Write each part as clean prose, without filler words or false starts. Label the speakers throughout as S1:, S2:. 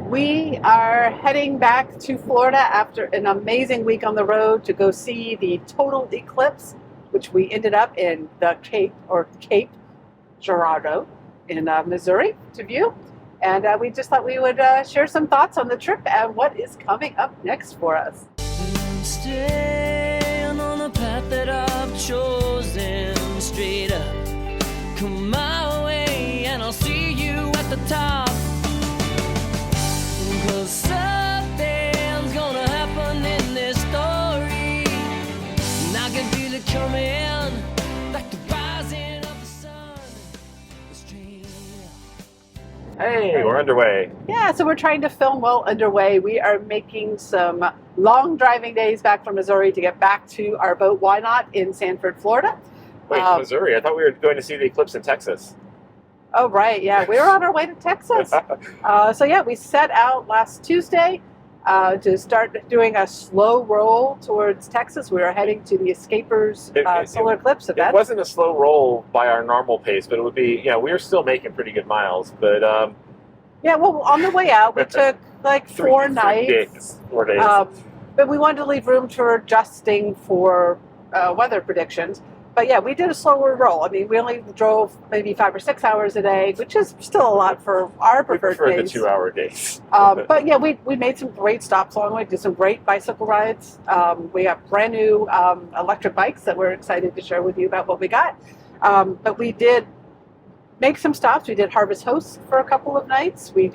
S1: We are heading back to Florida after an amazing week on the road to go see the Total Eclipse, which we ended up in the Cape Girardeau in Missouri to view. And we just thought we would share some thoughts on the trip and what is coming up next for us.
S2: Staying on the path that I've chosen, straight up, come my way and I'll see you at the top. 'Cause something's gonna happen in this story, and I can feel it coming, like the rising of the sun.
S3: Hey, we're underway.
S1: Yeah, so we're trying to film well underway. We are making some long driving days back from Missouri to get back to our boat, Why Not, in Sanford, Florida.
S3: Wait, Missouri? I thought we were going to see the eclipse in Texas.
S1: Oh, right. Yeah, we were on our way to Texas. So yeah, we set out last Tuesday to start doing a slow roll towards Texas. We were heading to the Escapers Solar Eclipse event.
S3: It wasn't a slow roll by our normal pace, but it would be, we were still making pretty good miles. But
S1: yeah, well, on the way out, we took like 4 nights.
S3: 4 days.
S1: But we wanted to leave room for adjusting for weather predictions. But yeah, we did a slower roll. I mean, we only drove maybe 5 or 6 hours a day, which is still a lot for our preferred days.
S3: The 2-hour days.
S1: But yeah, we made some great stops along the way, did some great bicycle rides. We got brand new electric bikes that we're excited to share with you about what we got. But we did make some stops. We did Harvest Host for a couple of nights. We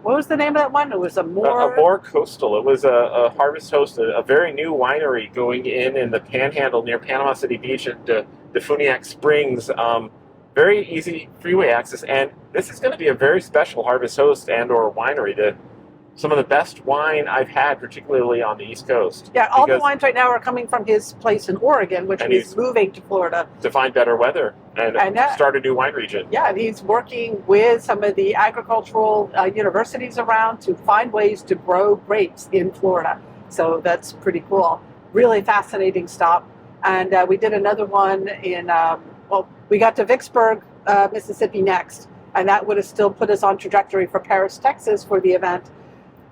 S1: what was the name of that one? It was a
S3: more coastal. It was a Harvest Host, a very new winery going in the Panhandle near Panama City Beach at the Funiac Springs. Very easy freeway access, and this is going to be a very special Harvest Host and/or winery. Some of the best wine I've had, particularly on the East Coast.
S1: Yeah, all the wines right now are coming from his place in Oregon, which he's moving to Florida
S3: to find better weather and start a new wine region.
S1: Yeah, and he's working with some of the agricultural universities around to find ways to grow grapes in Florida. So that's pretty cool. Really fascinating stop. And we did another one in, we got to Vicksburg, Mississippi next, and that would have still put us on trajectory for Paris, Texas for the event.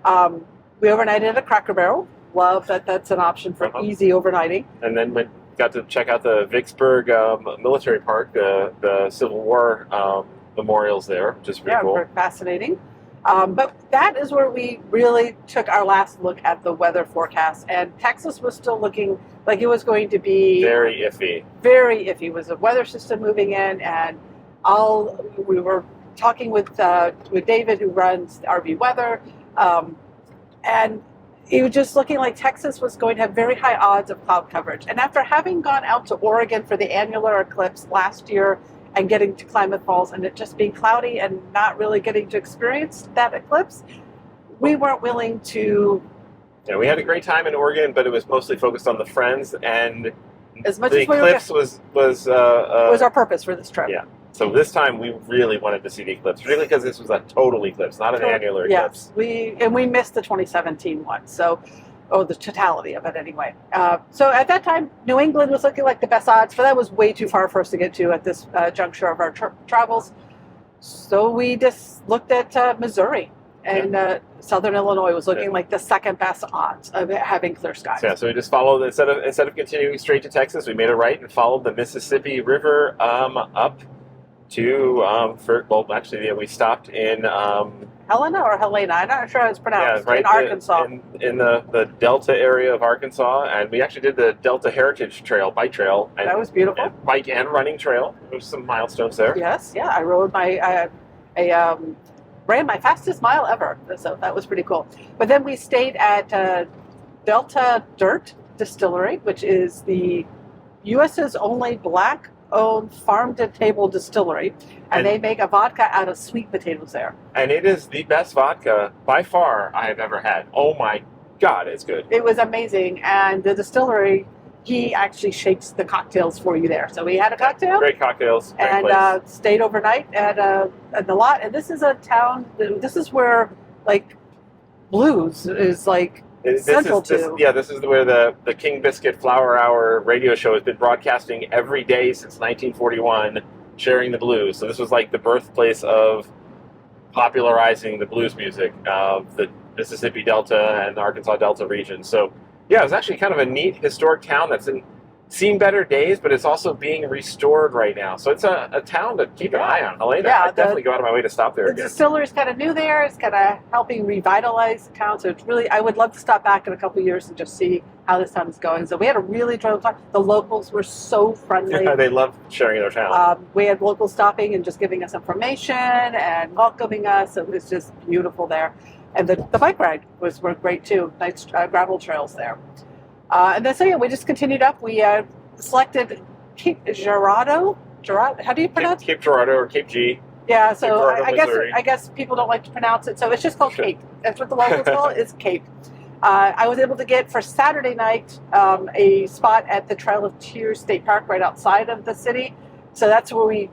S1: We overnighted at a Cracker Barrel. Love that that's an option for easy overnighting.
S3: And then we got to check out the Vicksburg Military Park, the Civil War memorials there, which is pretty cool.
S1: Yeah, fascinating. But that is where we really took our last look at the weather forecast. And Texas was still looking like it was going to be
S3: very iffy.
S1: Very iffy. It was a weather system moving in, and we were talking with David, who runs RV Weather. And it was just looking like Texas was going to have very high odds of cloud coverage. And after having gone out to Oregon for the annular eclipse last year and getting to Klamath Falls and it just being cloudy and not really getting to experience that eclipse, we weren't willing to...
S3: Yeah, we had a great time in Oregon, but it was mostly focused on the friends, and
S1: as much
S3: the
S1: as
S3: eclipse was
S1: our purpose for this trip.
S3: Yeah. So this time we really wanted to see the eclipse, particularly because this was a total eclipse, not an annular eclipse.
S1: Yes, we missed the 2017 one, the totality of it anyway. So at that time, New England was looking like the best odds, but that was way too far for us to get to at this juncture of our travels. So we just looked at Missouri, and Southern Illinois was looking like the second best odds of having clear skies.
S3: Yeah, so we just followed, instead of continuing straight to Texas, we made a right and followed the Mississippi River up to we stopped in
S1: Helena or Helena, I'm not sure how it's pronounced.
S3: Yeah, right
S1: in Arkansas,
S3: in the Delta area of Arkansas, and we actually did the Delta Heritage Trail, bike trail. And
S1: that was beautiful.
S3: And bike and running trail. There's some milestones there.
S1: Yes, yeah, I rode ran my fastest mile ever, so that was pretty cool. But then we stayed at Delta Dirt Distillery, which is the U.S.'s only Black-owned farm-to-table distillery, and they make a vodka out of sweet potatoes there.
S3: And it is the best vodka, by far, I have ever had. Oh my God, it's good.
S1: It was amazing, and the distillery, he actually shakes the cocktails for you there. So we had a cocktail.
S3: Great cocktails. Great
S1: and
S3: place.
S1: Stayed overnight at the lot. And this is a town, this is where, like, blues is, like, central to.
S3: This is where the King Biscuit Flower Hour radio show has been broadcasting every day since 1941, sharing the blues. So this was like the birthplace of popularizing the blues music of the Mississippi Delta and Arkansas Delta region. So yeah, it was actually kind of a neat historic town that's seen better days, but it's also being restored right now. So it's a town to keep an eye on. Helena,
S1: Yeah,
S3: I'd definitely go out of my way to stop there
S1: The
S3: again.
S1: distillery is kind of new there. It's kind of helping revitalize the town. So it's really, I would love to stop back in a couple of years and just see how this town is going. So we had a really enjoyable time. The locals were so friendly.
S3: Yeah, they love sharing their town.
S1: We had locals stopping and just giving us information and welcoming us. It was just beautiful there. And the bike ride were great too. Nice gravel trails there. And then so yeah, we just continued up. We selected Cape Girardeau. How do you pronounce it?
S3: Cape Girardeau or Cape G.
S1: Yeah, so
S3: Girardeau, Missouri.
S1: I guess people don't like to pronounce it, so it's just called Cape. That's what the locals call it, is Cape. I was able to get for Saturday night a spot at the Trail of Tears State Park right outside of the city. So that's where we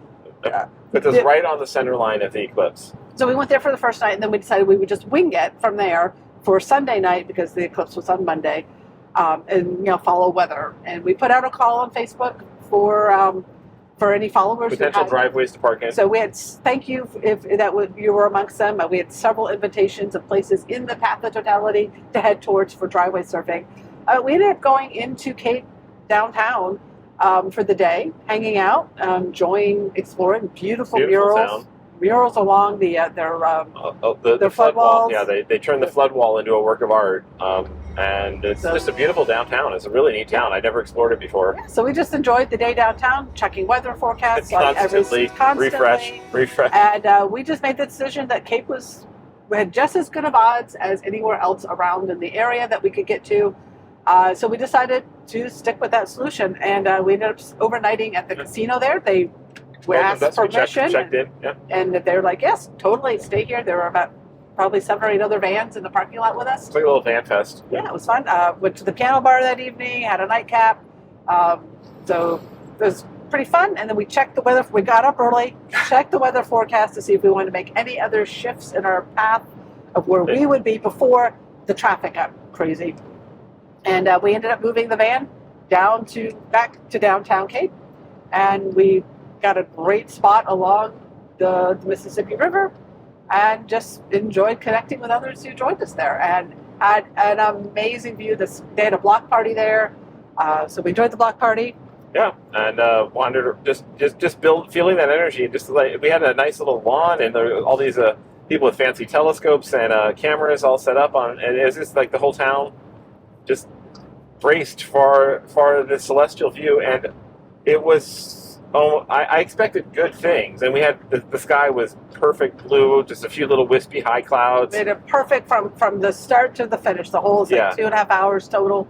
S3: Puts us right on the center line of the eclipse.
S1: So we went there for the first night, and then we decided we would just wing it from there for Sunday night because the eclipse was on Monday, and follow weather. And we put out a call on Facebook for any followers.
S3: Potential driveways to park in.
S1: So we had, thank you if you were amongst them. We had several invitations of places in the path of Totality to head towards for driveway surfing. We ended up going into Cape downtown for the day, hanging out, enjoying, exploring beautiful murals.
S3: Town.
S1: Murals along their
S3: flood wall.
S1: walls.
S3: Yeah, they turned the flood wall into a work of art, and it's just a beautiful downtown. It's a really neat town. I never explored it before.
S1: Yeah, so we just enjoyed the day downtown, checking weather forecasts
S3: Constantly refresh.
S1: And we just made the decision that Cape had just as good of odds as anywhere else around in the area that we could get to. So we decided to stick with that solution, and we ended up overnighting at the casino there. We asked permission,
S3: checked in, yeah.
S1: And they're like, yes, totally, stay here. There were about probably 7 or 8 other vans in the parking lot with us.
S3: It's like a little van fest.
S1: Yeah, it was fun. Went to the piano bar that evening, had a nightcap. So it was pretty fun. And then we checked the weather. We got up early, checked the weather forecast to see if we wanted to make any other shifts in our path of where we would be before the traffic got crazy. And we ended up moving the van back to downtown Cape. And we got a great spot along the Mississippi River and just enjoyed connecting with others who joined us there and had an amazing view. They had a block party there, so we enjoyed the block party.
S3: Yeah, and wandered just feeling that energy. Just like we had a nice little lawn, and there were all these people with fancy telescopes and cameras all set up on, and it was just like the whole town just braced for the celestial view, and it was. Oh, I expected good things, and we had the sky was perfect blue, just a few little wispy high clouds.
S1: Made it perfect from the start to the finish. The whole is like 2.5 hours total,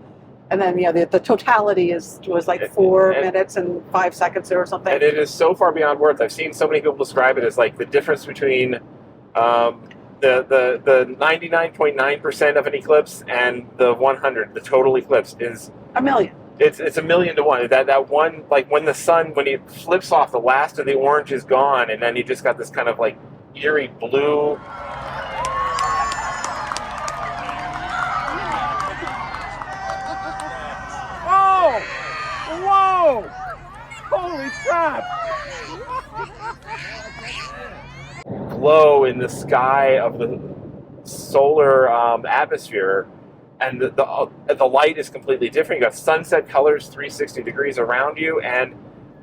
S1: and then the totality was like 4 minutes and 5 seconds or something.
S3: And it is so far beyond words. I've seen so many people describe it as like the difference between the 99.9% of an eclipse and the 100. The total eclipse is
S1: a million.
S3: It's 1,000,000 to 1. That one, like when it flips off, the last of the orange is gone, and then you just got this kind of like eerie blue.
S4: Oh! Whoa! Holy crap!
S3: Glow in the sky of the solar atmosphere. And the light is completely different. You got sunset colors 360 degrees around you, and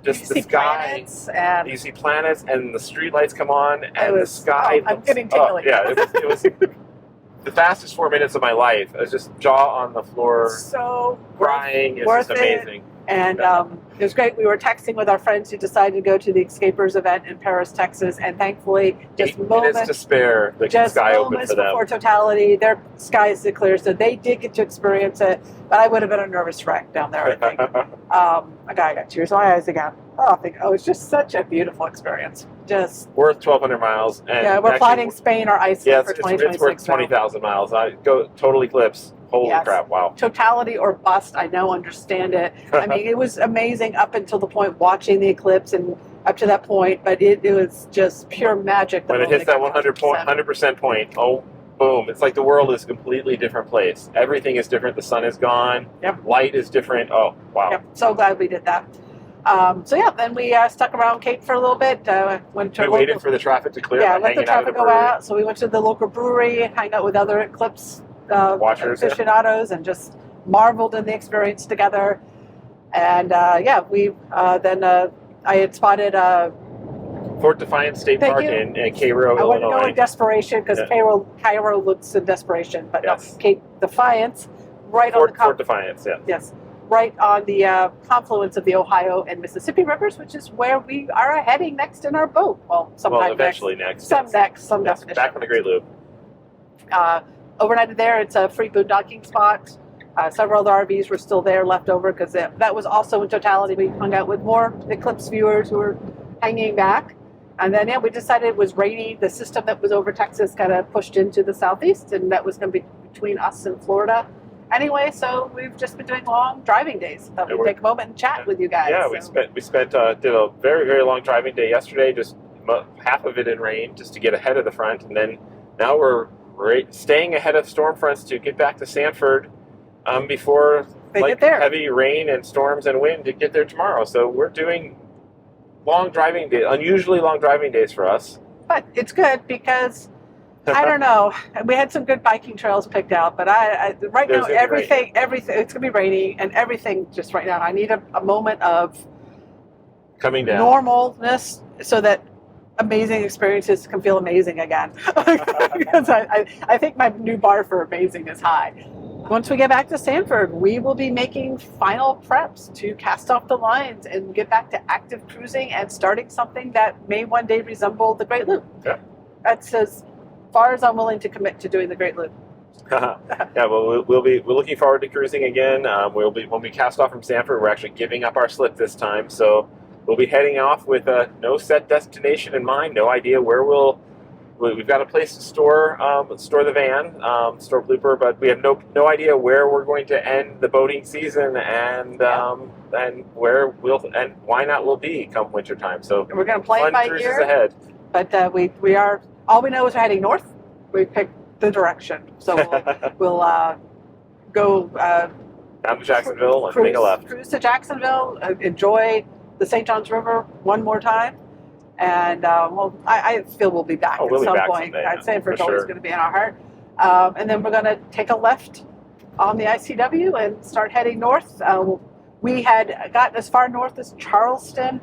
S3: just the sky. You see planets, and the street lights come on, and the sky.
S1: I'm getting tingly.
S3: Yeah, it was the fastest 4 minutes of my life. I was just jaw on the floor,
S1: so
S3: crying. It's just amazing.
S1: And it was great. We were texting with our friends who decided to go to the Escapers event in Paris, Texas, and thankfully, just
S3: 8 minutes to spare, the sky opened for them.
S1: Before Totality, their skies clear, so they did get to experience it. But I would have been a nervous wreck down there, I think. I got tears in my eyes again. It's just such a beautiful experience. Just
S3: worth 1,200 miles. And
S1: we're planning Spain or Iceland for 2026.
S3: It's worth 20,000 miles. I go Total Eclipse. Holy crap! Wow.
S1: Totality or bust. I now understand it. I mean, it was amazing up until the point watching the eclipse and up to that point, but it was just pure magic.
S3: When it hits that 100% point, oh, boom! It's like the world is a completely different place. Everything is different. The sun is gone.
S1: Yep.
S3: Light is different. Oh, wow.
S1: Yep. So glad we did that. So yeah, then we stuck around Cape for a little bit. Went to
S3: We waited for the traffic to clear.
S1: yeah,
S3: by
S1: let the
S3: hanging out at
S1: traffic
S3: the
S1: go
S3: brewery.
S1: out. So we went to the local brewery, hang out with other Eclipse
S3: Watchers, yeah.
S1: aficionados, and just marveled in the experience together. And yeah, we then I had spotted.
S3: Fort Defiance State
S1: Thank
S3: Park
S1: you.
S3: in Cairo,
S1: I want to go
S3: Illinois.
S1: in desperation because
S3: Yeah.
S1: Cairo looks in desperation, but
S3: Yes.
S1: no, Cape Defiance, right on the
S3: Fort Defiance, yeah.
S1: yes, right on the confluence of the Ohio and Mississippi rivers, which is where we are heading next in our boat. Well, sometime
S3: Well, eventually next.
S1: some
S3: yes.
S1: next, some
S3: Yes,
S1: definition.
S3: back on the Great Loop.
S1: Overnighted there. It's a free boondocking spot. Several other RVs were still there left over because that was also in Totality. We hung out with more Eclipse viewers who were hanging back. And then, yeah, we decided it was rainy. The system that was over Texas kind of pushed into the southeast, and that was going to be between us and Florida. Anyway, so we've just been doing long driving days. Thought
S3: And
S1: we'd take a moment and chat with you guys.
S3: Yeah,
S1: so.
S3: we did a very, very long driving day yesterday, just half of it in rain, just to get ahead of the front. And then now we're staying ahead of storm fronts to get back to Sanford before
S1: They get there.
S3: heavy rain and storms and wind to get there tomorrow. So we're doing long driving days, unusually long driving days for us.
S1: But it's good because I don't know. We had some good biking trails picked out, but I right
S3: There's
S1: now
S3: gonna be
S1: everything it's gonna be rainy and everything just right now. I need a moment of
S3: Coming down.
S1: normalness so that amazing experiences can feel amazing again. Because I think my new bar for amazing is high. Once we get back to Sanford, we will be making final preps to cast off the lines and get back to active cruising and starting something that may one day resemble the Great Loop.
S3: Yeah.
S1: That's as far as I'm willing to commit to doing the Great Loop.
S3: Yeah, well, we're looking forward to cruising again. When we cast off from Sanford, we're actually giving up our slip this time. So we'll be heading off with no set destination in mind, no idea where we've got a place to store the van, store Blooper, but we have no idea where we're going to end the boating season and where and why not we'll be come winter time. So
S1: We're going to play it
S3: fun
S1: by
S3: cruises
S1: ear,
S3: ahead.
S1: but we are all we know is we're heading north. We picked the direction, so we'll go
S3: Down to Jacksonville and make a left.
S1: Cruise to Jacksonville, enjoy the St. Johns River one more time, and I feel we'll be back
S3: Oh,
S1: at
S3: we'll be
S1: some
S3: point.
S1: point.
S3: Someday,
S1: I'd say
S3: for
S1: it's always
S3: sure.
S1: going to be in our heart. And then we're going to take a left on the ICW and start heading north. We had gotten as far north as Charleston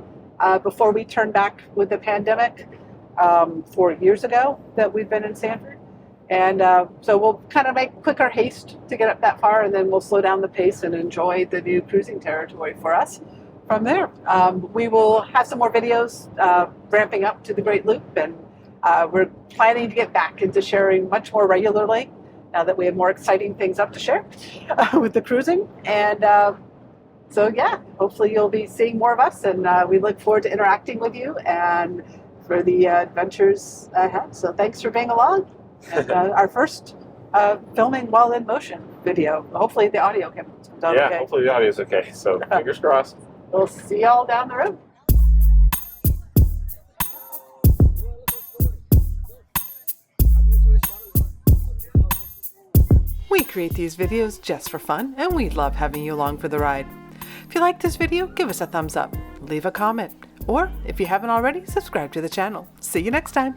S1: before we turned back with the pandemic 4 years ago that we've been in Sanford. And so we'll kind of make quicker haste to get up that far, and then we'll slow down the pace and enjoy the new cruising territory for us from there. We will have some more videos ramping up to the Great Loop, and we're planning to get back into sharing much more regularly now that we have more exciting things up to share with the cruising. And so, yeah, hopefully you'll be seeing more of us, and we look forward to interacting with you and for the adventures ahead. So thanks for being along. And our first filming while in motion video. Hopefully the audio comes out
S3: Yeah,
S1: okay.
S3: hopefully the audio is okay. So fingers crossed.
S1: We'll see y'all down the road. We create these videos just for fun, and we love having you along for the ride. If you like this video, give us a thumbs up, leave a comment, or if you haven't already, subscribe to the channel. See you next time.